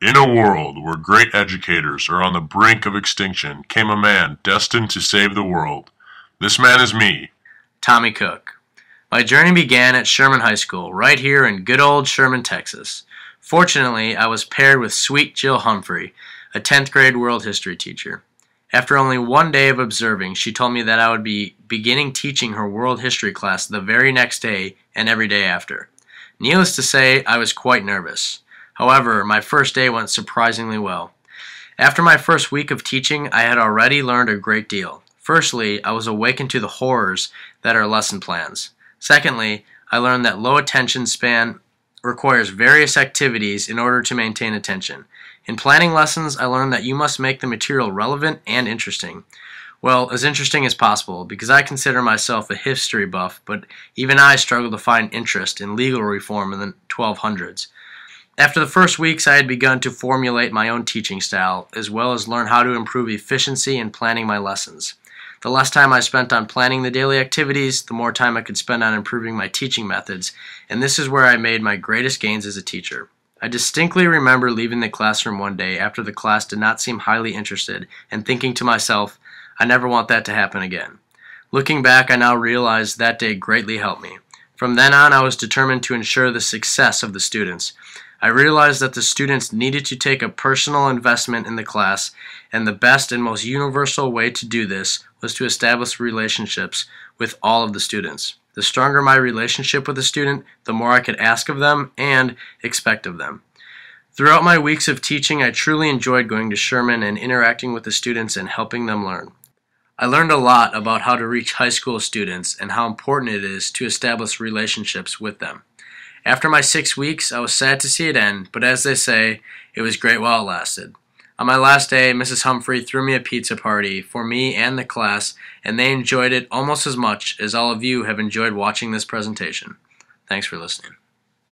In a world where great educators are on the brink of extinction came a man destined to save the world. This man is me. Tommy Koch. My journey began at Sherman High School, right here in good old Sherman, Texas. Fortunately, I was paired with sweet Jill Humphrey, a 10th grade world history teacher. After only one day of observing, she told me that I would be beginning teaching her world history class the very next day and every day after. Needless to say, I was quite nervous. However, my first day went surprisingly well. After my first week of teaching, I had already learned a great deal. Firstly, I was awakened to the horrors that are lesson plans. Secondly, I learned that low attention span requires various activities in order to maintain attention. In planning lessons, I learned that you must make the material relevant and interesting. Well, as interesting as possible, because I consider myself a history buff, but even I struggle to find interest in legal reform in the 1200s. After the first weeks, I had begun to formulate my own teaching style, as well as learn how to improve efficiency in planning my lessons. The less time I spent on planning the daily activities, the more time I could spend on improving my teaching methods, and this is where I made my greatest gains as a teacher. I distinctly remember leaving the classroom one day after the class did not seem highly interested, and thinking to myself, I never want that to happen again. Looking back, I now realize that day greatly helped me. From then on, I was determined to ensure the success of the students. I realized that the students needed to take a personal investment in the class, and the best and most universal way to do this was to establish relationships with all of the students. The stronger my relationship with a student, the more I could ask of them and expect of them. Throughout my weeks of teaching, I truly enjoyed going to Sherman and interacting with the students and helping them learn. I learned a lot about how to reach high school students and how important it is to establish relationships with them. After my 6 weeks, I was sad to see it end, but as they say, it was great while it lasted. On my last day, Mrs. Humphrey threw me a pizza party for me and the class, and they enjoyed it almost as much as all of you have enjoyed watching this presentation. Thanks for listening.